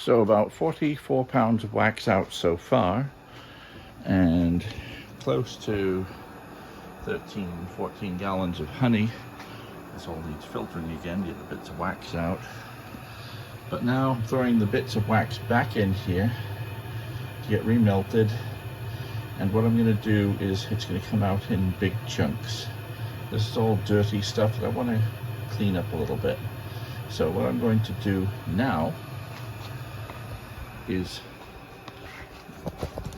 So about 44 pounds of wax out so far, and close to 13, 14 gallons of honey. This all needs filtering again, get the bits of wax out. But now I'm throwing the bits of wax back in here to get remelted. And what I'm going to do is it's going to come out in big chunks. This is all dirty stuff that I want to clean up a little bit. So what I'm going to do now is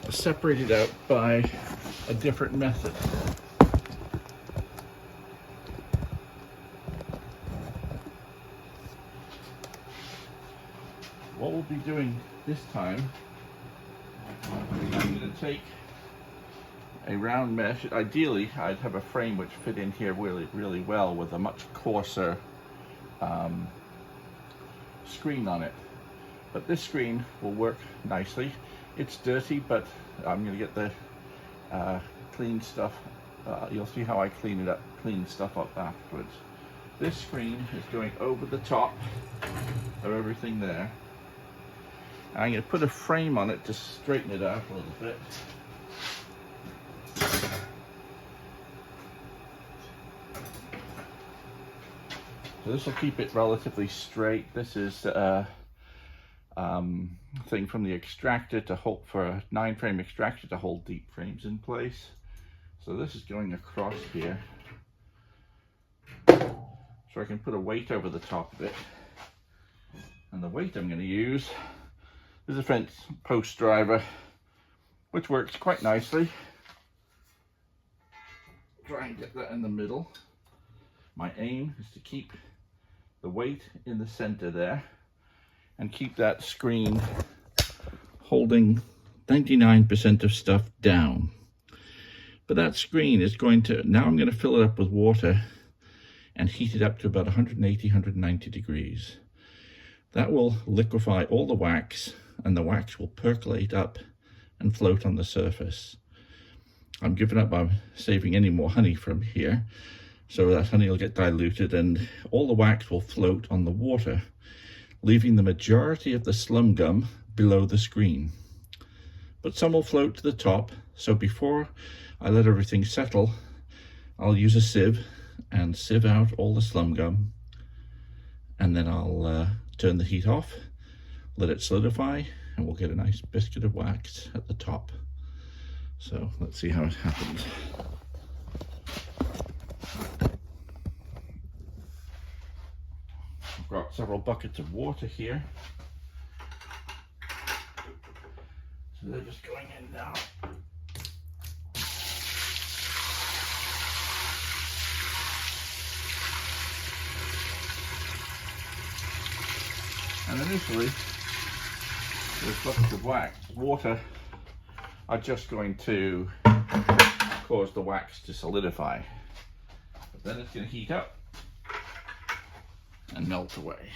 separate it out by a different method. What we'll be doing this time, I'm going to take a round mesh. Ideally, I'd have a frame which fit in here really well with a much coarser screen on it. But this screen will work nicely. It's dirty, but I'm going to get the clean stuff. You'll see how I clean stuff up afterwards. This screen is going over the top of everything there. And I'm going to put a frame on it to straighten it out a little bit. So this will keep it relatively straight. This is thing from the extractor to hold for a 9-frame extractor to hold deep frames in place. So this is going across here, so I can put a weight over the top of it. And the weight I'm going to use is a fence post driver, which works quite nicely. Try and get that in the middle. My aim is to keep the weight in the center there and keep that screen holding 99% of stuff down. But that screen is going to, now I'm going to fill it up with water and heat it up to about 180, 190 degrees. That will liquefy all the wax, and the wax will percolate up and float on the surface. I'm giving up on saving any more honey from here, so that honey will get diluted and all the wax will float on the water, leaving the majority of the slum gum below the screen. But some will float to the top, so before I let everything settle, I'll use a sieve and sieve out all the slum gum, and then I'll turn the heat off, let it solidify, and we'll get a nice biscuit of wax at the top. So let's see how it happens. I've got several buckets of water here, so they're just going in now. And initially, those buckets of water are just going to cause the wax to solidify. But then it's going to heat up and melt away.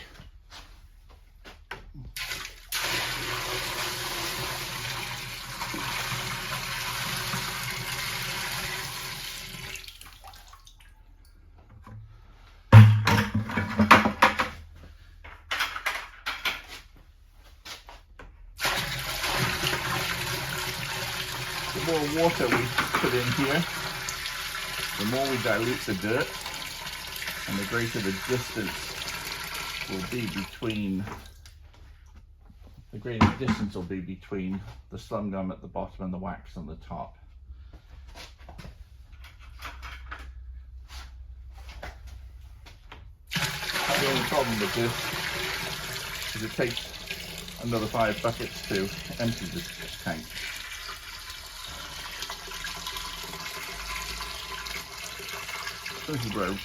The more water we put in here, the more we dilute the dirt, and the greater the distance will be between the slum gum at the bottom and the wax on the top. The only problem with this is it takes another 5 buckets to empty this tank.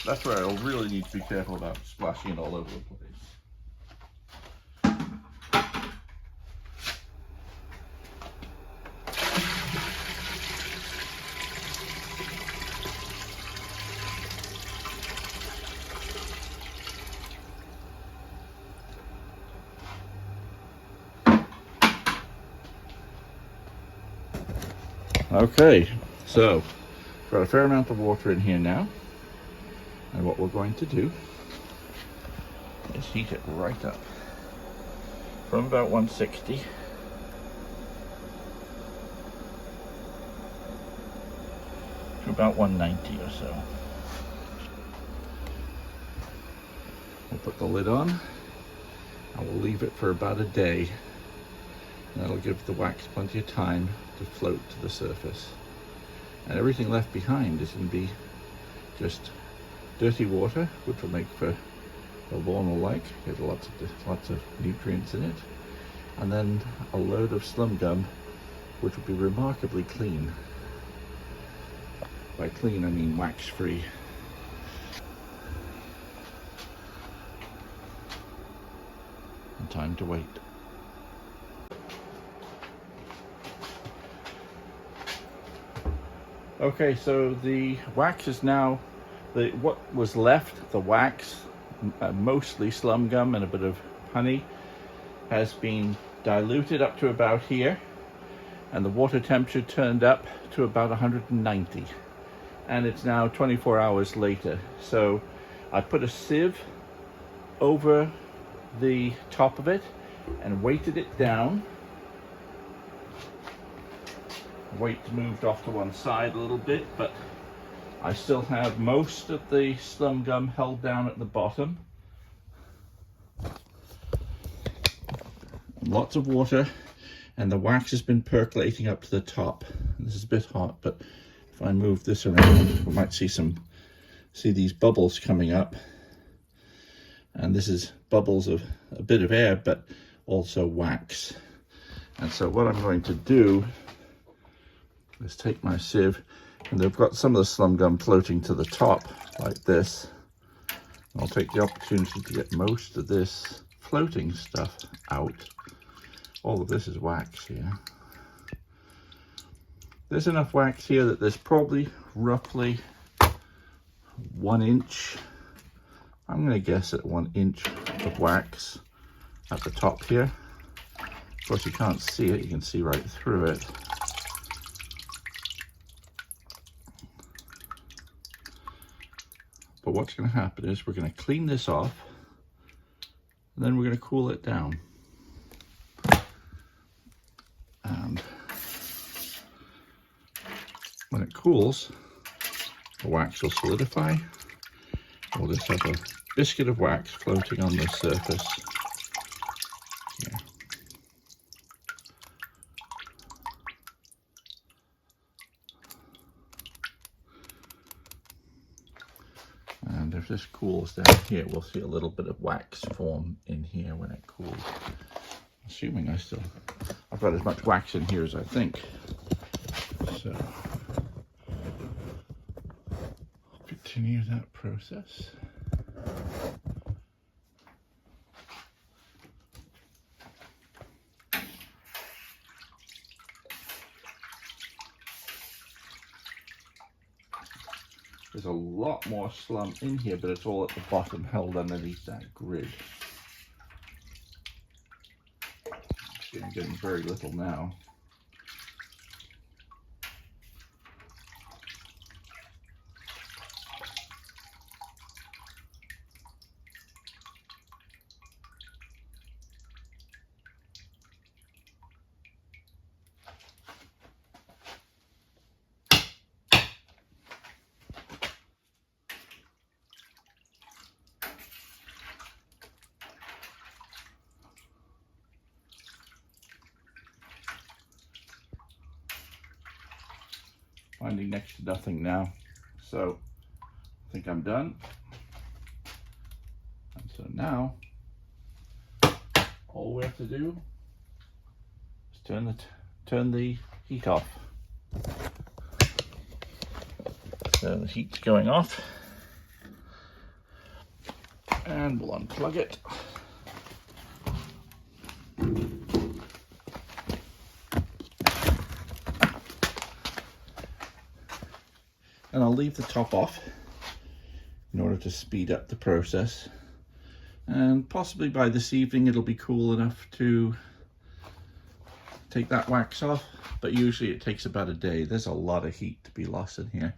That's where I'll really need to be careful about splashing it all over the place. Okay, so got a fair amount of water in here now, and what we're going to do is heat it right up from about 160 to about 190 or so. We'll put the lid on and we'll leave it for about a day. And that'll give the wax plenty of time to float to the surface. And everything left behind is going to be just dirty water, which will make for a lawn like. There's lots of nutrients in it. And then a load of slum gum, which will be remarkably clean. By clean, I mean wax-free. And time to wait. Okay, so the wax is now, what was left, the wax, mostly slum gum and a bit of honey, has been diluted up to about here, and the water temperature turned up to about 190, and it's now 24 hours later. So I put a sieve over the top of it and weighted it down. Weight moved off to one side a little bit, but I still have most of the slum gum held down at the bottom. Lots of water, and the wax has been percolating up to the top. This is a bit hot, but if I move this around, we might see these bubbles coming up. And this is bubbles of a bit of air, but also wax. And so what I'm going to do is take my sieve, and they've got some of the slum gum floating to the top like this. I'll take the opportunity to get most of this floating stuff out. All of this is wax here. There's enough wax here that there's probably roughly 1 inch. I'm going to guess at 1 inch of wax at the top here. Of course, you can't see it, you can see right through it. But what's going to happen is we're going to clean this off, and then we're going to cool it down. And when it cools, the wax will solidify. We'll just have a biscuit of wax floating on the surface here. And if this cools down here, we'll see a little bit of wax form in here when it cools. Assuming I've got as much wax in here as I think. So I'll continue that process. There's a lot more slum in here, but it's all at the bottom, held underneath that grid. See, I'm getting very little now. Finding next to nothing now, so I think I'm done. And so now all we have to do is turn the heat off. So the heat's going off, and we'll unplug it. And I'll leave the top off in order to speed up the process. And possibly by this evening it'll be cool enough to take that wax off, but usually it takes about a day. There's a lot of heat to be lost in here.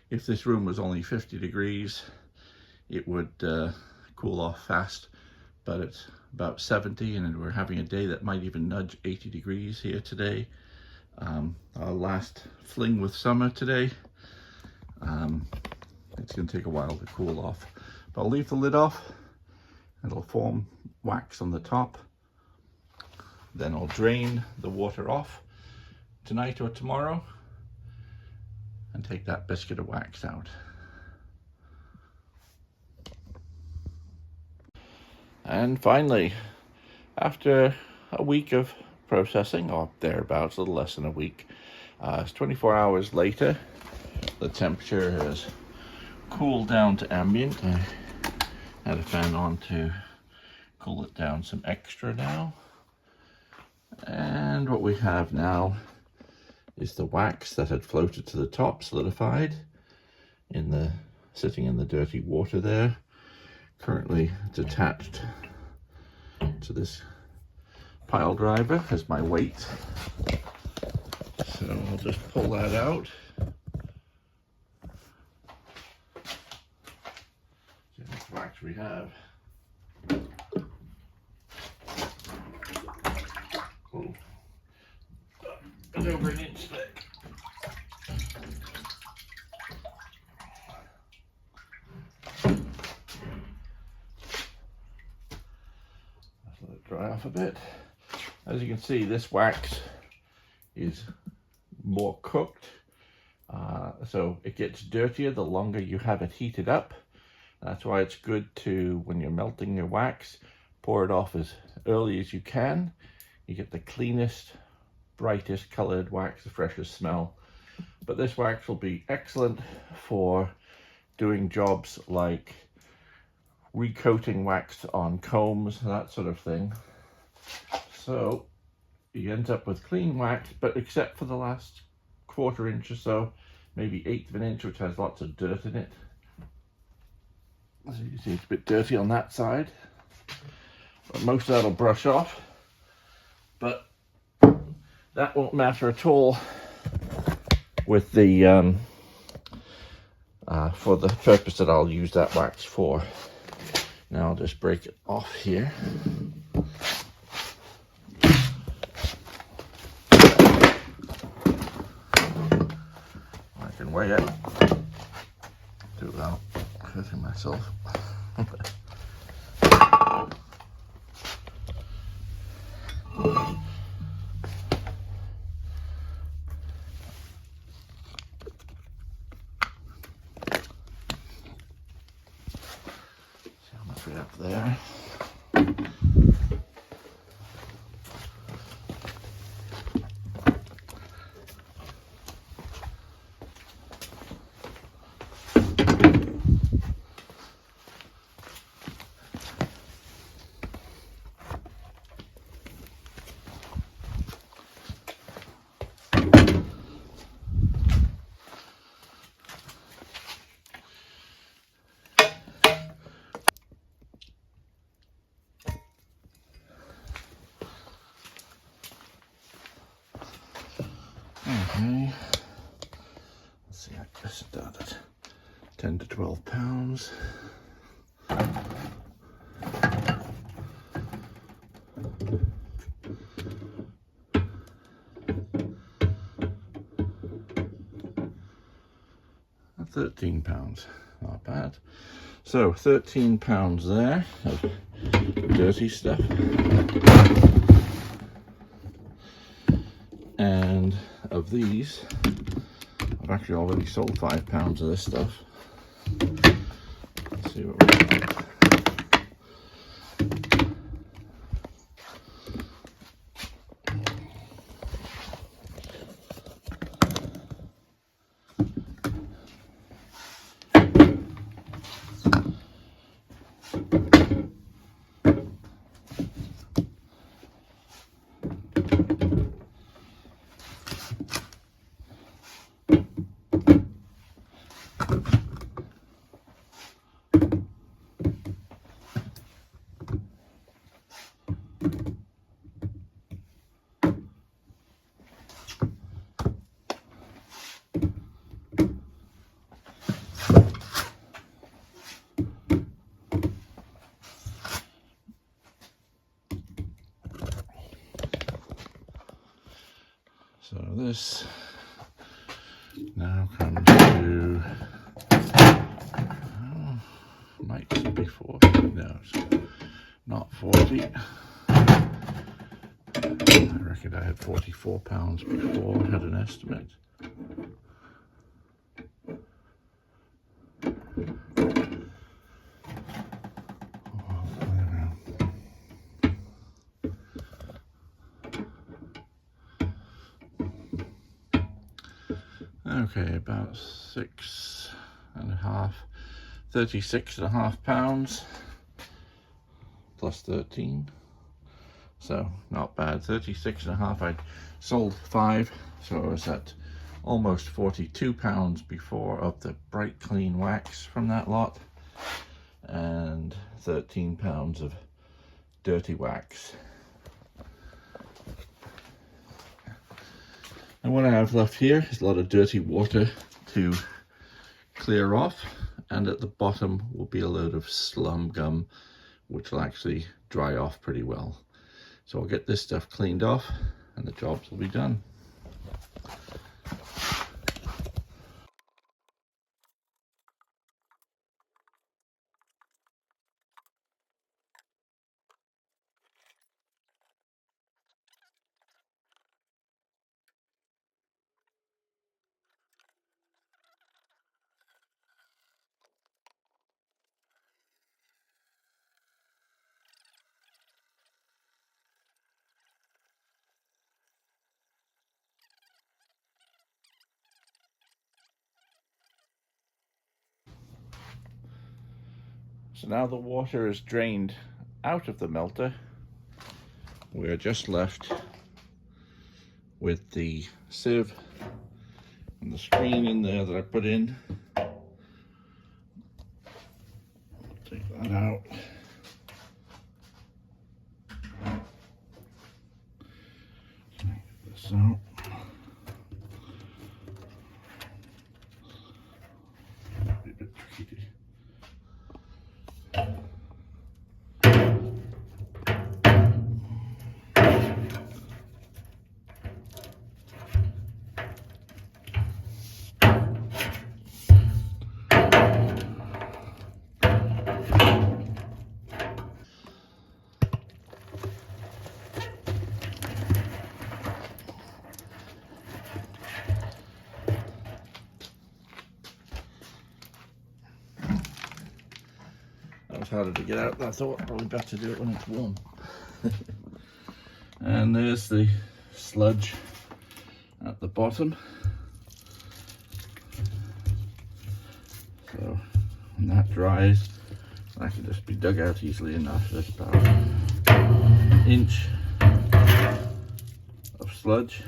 If this room was only 50 degrees, it would cool off fast. but it's about 70, and we're having a day that might even nudge 80 degrees here today. Our last fling with summer today. It's going to take a while to cool off, but I'll leave the lid off. It'll form wax on the top. Then I'll drain the water off tonight or tomorrow and take that biscuit of wax out. And finally, after a week of processing, or thereabouts, a little less than a week, it's 24 hours later. The temperature has cooled down to ambient. I had a fan on to cool it down some extra now. And what we have now is the wax that had floated to the top, solidified, sitting in the dirty water there. Currently it's attached to this pile driver as my weight. So I'll just pull that out. See how much wax we have. Oh, it's over an inch thick. Let it dry off a bit. As you can see, this wax is more cooked, so it gets dirtier the longer you have it heated up. That's why it's good to, when you're melting your wax, pour it off as early as you can. You get the cleanest, brightest colored wax, the freshest smell. But this wax will be excellent for doing jobs like recoating wax on combs, that sort of thing. So you end up with clean wax, but except for the last quarter inch or so, maybe 1/8 of an inch, which has lots of dirt in it. So you see it's a bit dirty on that side, but most of that will brush off. But that won't matter at all with the for the purpose that I'll use that wax for. Now I'll just break it off here. I can weigh it, do it without hurting myself. See how much we have there. Okay, let's see, I guess it down at 10 to 12 pounds. At 13 pounds, not bad. So 13 pounds there of dirty stuff. And of these, I've actually already sold 5 pounds of this stuff. Let's see what we got. So this now comes to, might be 40, no, it's not 40. I reckon I had 44 pounds before, I had an estimate. Okay, about 36.5 pounds plus 13, so not bad. 36.5. I sold 5, so I was at almost 42 pounds before of the bright clean wax from that lot, and 13 pounds of dirty wax. And what I have left here is a lot of dirty water to clear off, and at the bottom will be a load of slum gum, which will actually dry off pretty well. So I'll get this stuff cleaned off and the jobs will be done. So now the water is drained out of the melter. We're just left with the sieve and the screen in there that I put in. Take that out. Take this out. Be a bit tricky to harder to get out. I thought probably better to do it when it's warm. And there's the sludge at the bottom. So when that dries, that can just be dug out easily enough. There's about an inch of sludge,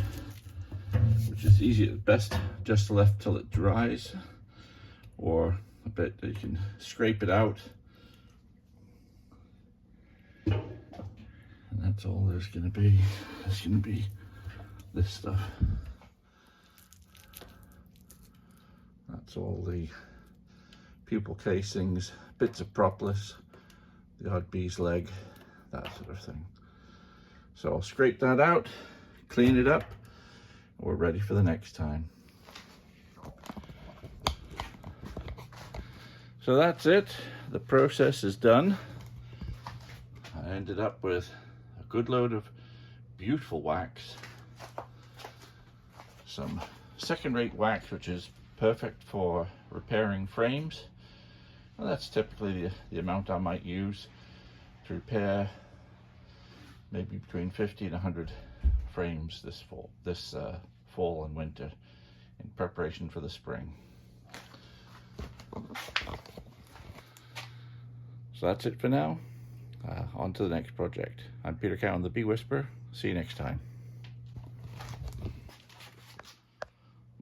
which is easy at best, just left till it dries, or a bit that you can scrape it out. And that's all there's going to be. There's going to be this stuff. That's all the pupil casings, bits of propolis, the odd bee's leg, that sort of thing. So I'll scrape that out, clean it up, and we're ready for the next time. So that's it. The process is done. I ended up with a good load of beautiful wax, some second-rate wax which is perfect for repairing frames. Well, that's typically the amount I might use to repair maybe between 50 and 100 frames this fall and winter in preparation for the spring. So that's it for now. On to the next project. I'm Peter Cowan, the Bee Whisperer. See you next time.